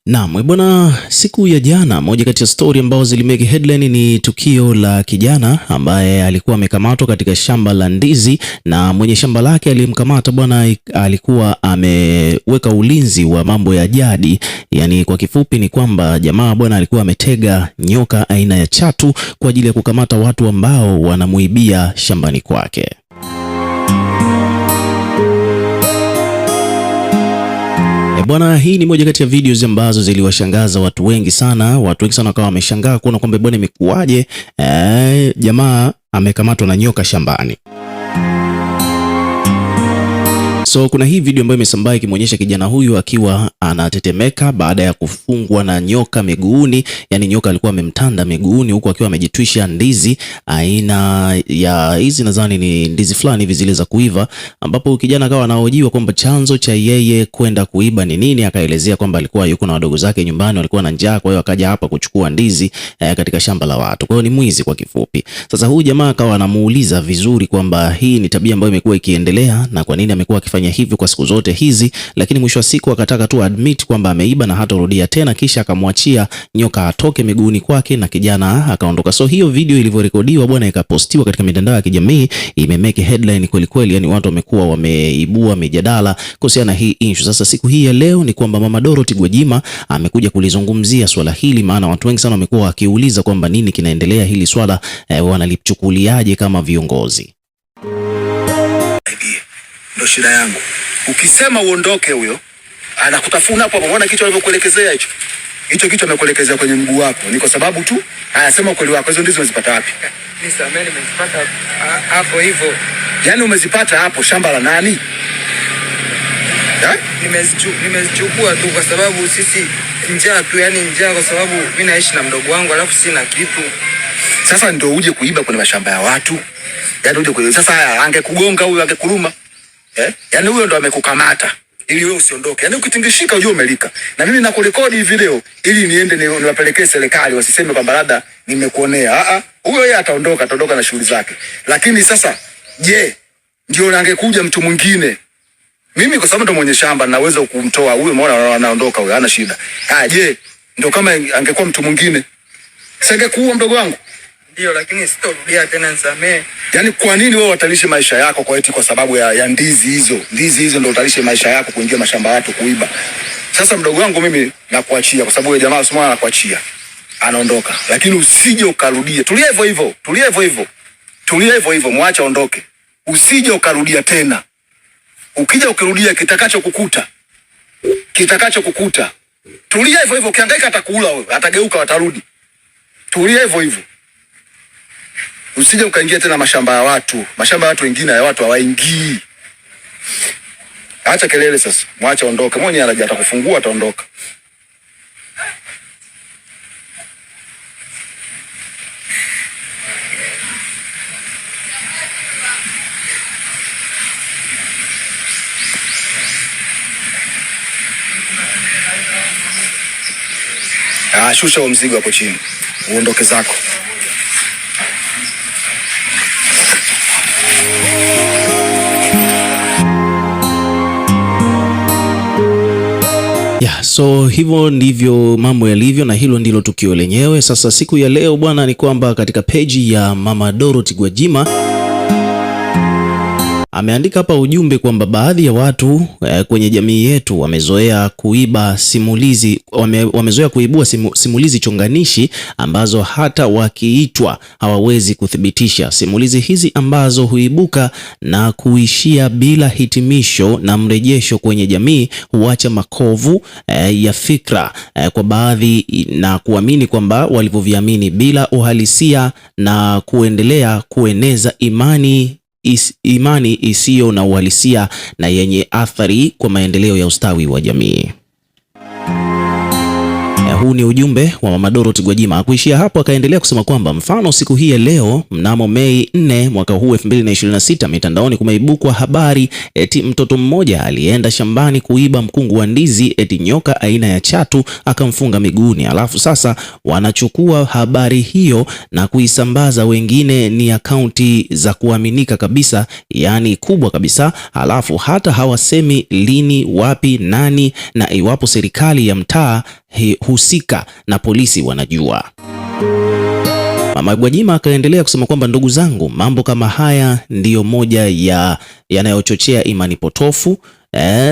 Naam, bwana, siku ya jana moja kati ya story ambazo zilimeke headline ni tukio la kijana ambaye alikuwa amekamatwa katika shamba la ndizi, na mwenye shamba lake aliyemkamata bwana alikuwa ameweka ulinzi wa mambo ya jadi. Yani kwa kifupi ni kwamba jamaa bwana alikuwa ametega nyoka aina ya chatu kwa ajili ya kukamata watu ambao wanamuibia shambani kwake. Bwana, hii ni moja kati ya videos ambazo ziliwashangaza watu wengi sana. Watu wengi sana wakawa wameshangaa kuona kwamba bwana imekuwaje jamaa amekamatwa na nyoka shambani. So kuna hii video ambayo imesambaa ikimwonyesha kijana huyu akiwa anatetemeka baada ya kufungwa na nyoka miguuni. Yani nyoka alikuwa amemtanda miguuni huku akiwa amejitwisha ndizi aina ya hizi, nadhani ni ndizi fulani hivi zile za kuiva, ambapo kijana akawa anahojiwa kwamba chanzo cha yeye kwenda kuiba ni nini. Akaelezea kwamba alikuwa yuko na wadogo zake nyumbani, walikuwa na njaa, kwa hiyo akaja hapa kuchukua ndizi katika shamba la watu. Kwa hiyo ni mwizi kwa kifupi. Sasa huyu jamaa akawa anamuuliza vizuri kwamba hii ni tabia ambayo imekuwa ikiendelea na kwa nini amekuwa akifanya hivyo kwa siku zote hizi, lakini mwisho wa siku akataka tu admit kwamba ameiba na hatarudia tena, kisha akamwachia nyoka atoke miguuni kwake na kijana akaondoka. So hiyo video ilivyorekodiwa bwana ikapostiwa katika mitandao ya kijamii imemeke headline kweli kweli, yani watu wamekuwa wameibua mijadala kuhusiana na hii issue. Sasa siku hii ya leo ni kwamba Mama Dorothy Gwajima amekuja kulizungumzia swala hili, maana watu wengi sana wamekuwa wakiuliza kwamba nini kinaendelea, hili swala wanalichukuliaje kama viongozi. Ndio shida yangu. Ukisema uondoke huyo anakutafuna hapo, unaona kichwa alivyokuelekezea hicho. Hicho kichwa amekuelekezea kwenye mguu wako. Ni kwa sababu tu anasema ukweli wako. Hizo ndizo umezipata wapi? Nisameni, nimezipata hapo hivyo. Yaani umezipata hapo shamba la nani? Nimezichukua tu kwa sababu sisi njaa tu, yani njaa kwa sababu mimi naishi na mdogo wangu alafu sina kitu. Sasa ndio uje kuiba kwenye mashamba ya watu. Yaani uje kuiba. Sasa angekugonga huyo, angekuluma. Yaani huyo ndo amekukamata ili wewe usiondoke. Yaani ukitingishika ujue umelika. Na mimi nakurekodi hii video ili niende niwapelekee serikali wasiseme kwamba labda nimekuonea. Huyo yeye ataondoka na shughuli zake. Lakini sasa je, ndio angekuja mtu mwingine? Mimi kwa sababu ndo mwenye shamba naweza kumtoa huyo, umeona anaondoka huyo, hana shida. Je, ndio kama angekuwa mtu mwingine? Singekuua mdogo wangu? Ndio, lakini sitorudia tena, nisamee. Yaani kwa nini wewe utalishe maisha yako kwa eti kwa sababu ya ndizi hizo? Ndizi hizo ndio utalishe maisha yako kuingia mashamba watu kuiba. Sasa mdogo wangu mimi nakuachia kwa sababu yule jamaa usimwona anakuachia. Anaondoka. Lakini usije ukarudia. Tulia hivyo hivyo, muache aondoke. Usije ukarudia tena. Ukija ukirudia kitakachokukuta. Tulia hivyo hivyo, ukihangaika atakuula wewe, atageuka watarudi. Tulia hivyo hivyo. Usije ukaingia tena mashamba ya watu. Mashamba ya watu wengine ya watu hawaingii. Acha kelele sasa. Mwacha ondoke. Mwenye anaja atakufungua ataondoka. Shusha huo mzigo hapo chini. Uondoke zako. So hivyo ndivyo mambo yalivyo na hilo ndilo tukio lenyewe. Sasa siku ya leo bwana ni kwamba katika peji ya Mama Dorothy Gwajima ameandika hapa ujumbe kwamba baadhi ya watu kwenye jamii yetu wamezoea kuiba simulizi, wamezoea kuibua simulizi chonganishi ambazo hata wakiitwa hawawezi kuthibitisha. Simulizi hizi ambazo huibuka na kuishia bila hitimisho na mrejesho kwenye jamii huacha makovu ya fikra kwa baadhi na kuamini kwamba walivyoviamini bila uhalisia na kuendelea kueneza imani isiyo na uhalisia na yenye athari kwa maendeleo ya ustawi wa jamii. Huu ni ujumbe wa Mama Dorothy Gwajima. Kuishia hapo akaendelea kusema kwamba mfano siku hii ya leo mnamo Mei 4 mwaka huu 2026 mitandaoni kumeibukwa habari eti mtoto mmoja alienda shambani kuiba mkungu wa ndizi, eti nyoka aina ya chatu akamfunga miguuni. Alafu sasa wanachukua habari hiyo na kuisambaza, wengine ni akaunti za kuaminika kabisa, yani kubwa kabisa. Alafu hata hawasemi lini, wapi, nani na iwapo serikali ya mtaa husika na polisi wanajua. Mama Gwajima akaendelea kusema kwamba ndugu zangu, mambo kama haya ndiyo moja yanayochochea imani potofu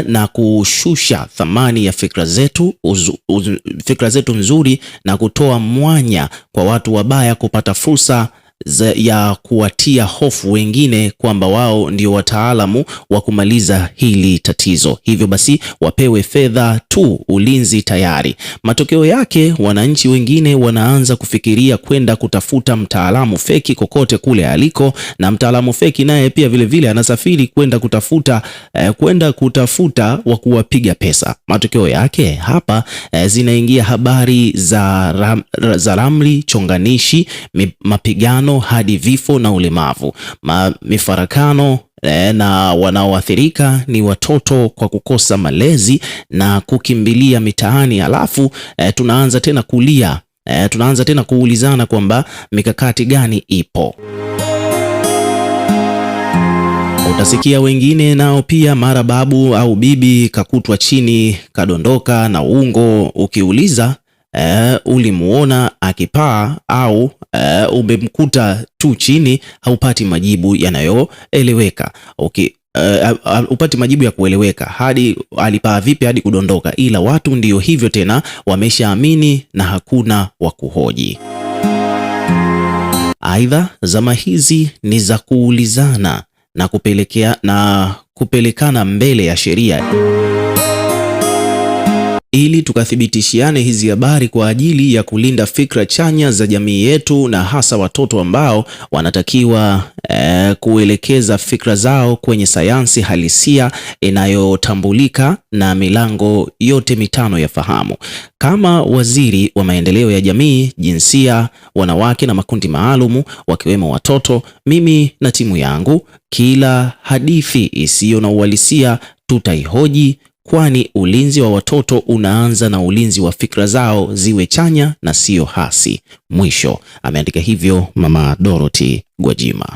na kushusha thamani ya fikra zetu nzuri na kutoa mwanya kwa watu wabaya kupata fursa ya kuwatia hofu wengine kwamba wao ndio wataalamu wa kumaliza hili tatizo. Hivyo basi wapewe fedha tu, ulinzi tayari. Matokeo yake wananchi wengine wanaanza kufikiria kwenda kutafuta mtaalamu feki kokote kule aliko, na mtaalamu feki naye pia vile anasafiri kwenda kutafuta wa kuwapiga pesa. Matokeo yake hapa zinaingia habari za ramli chonganishi, mapigano hadi vifo na ulemavu, mifarakano na wanaoathirika ni watoto kwa kukosa malezi na kukimbilia mitaani. Alafu tunaanza tena kuulizana kwamba mikakati gani ipo. Utasikia wengine nao pia mara babu au bibi kakutwa chini kadondoka na ungo. Ukiuliza ulimuona akipaa au umemkuta tu chini, haupati majibu yanayoeleweka. Upati majibu ya kueleweka hadi alipaa vipi hadi kudondoka, ila watu ndio hivyo tena, wameshaamini na hakuna wa kuhoji. Aidha, zama hizi ni za kuulizana na kupelekana mbele ya sheria ili tukathibitishiane hizi habari kwa ajili ya kulinda fikra chanya za jamii yetu, na hasa watoto ambao wanatakiwa kuelekeza fikra zao kwenye sayansi halisia inayotambulika na milango yote mitano ya fahamu. Kama waziri wa maendeleo ya jamii, jinsia, wanawake na makundi maalumu wakiwemo watoto, mimi na timu yangu, kila hadithi isiyo na uhalisia tutaihoji, kwani ulinzi wa watoto unaanza na ulinzi wa fikra zao ziwe chanya na sio hasi. Mwisho. Ameandika hivyo Mama Dorothy Gwajima.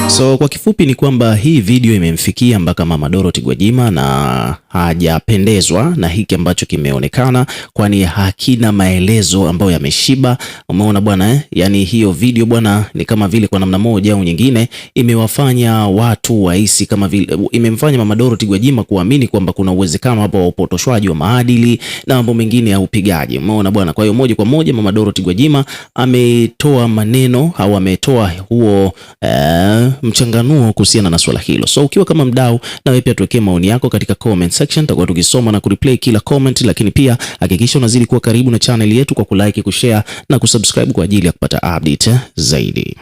So kwa kifupi ni kwamba hii video imemfikia mpaka Mama Dorothy Gwajima na hajapendezwa na hiki ambacho kimeonekana, kwani hakina maelezo ambayo yameshiba. Umeona bwana yani hiyo video bwana ni kama vile kwa namna moja au nyingine imewafanya watu wahisi kama vile, imemfanya Mama Dorothy Gwajima kuamini kwamba kuna uwezekano hapo wa upotoshwaji wa maadili na mambo mengine ya upigaji. Umeona bwana, kwa hiyo moja kwa moja Mama Dorothy Gwajima ametoa maneno au ametoa huo mchanganuo kuhusiana na swala hilo. So ukiwa kama mdau, na wewe pia tuwekee maoni yako katika comment section, tutakuwa tukisoma na kureplay kila comment, lakini pia hakikisha unazidi kuwa karibu na channel yetu kwa kulike, kushare na kusubscribe kwa ajili ya kupata update zaidi.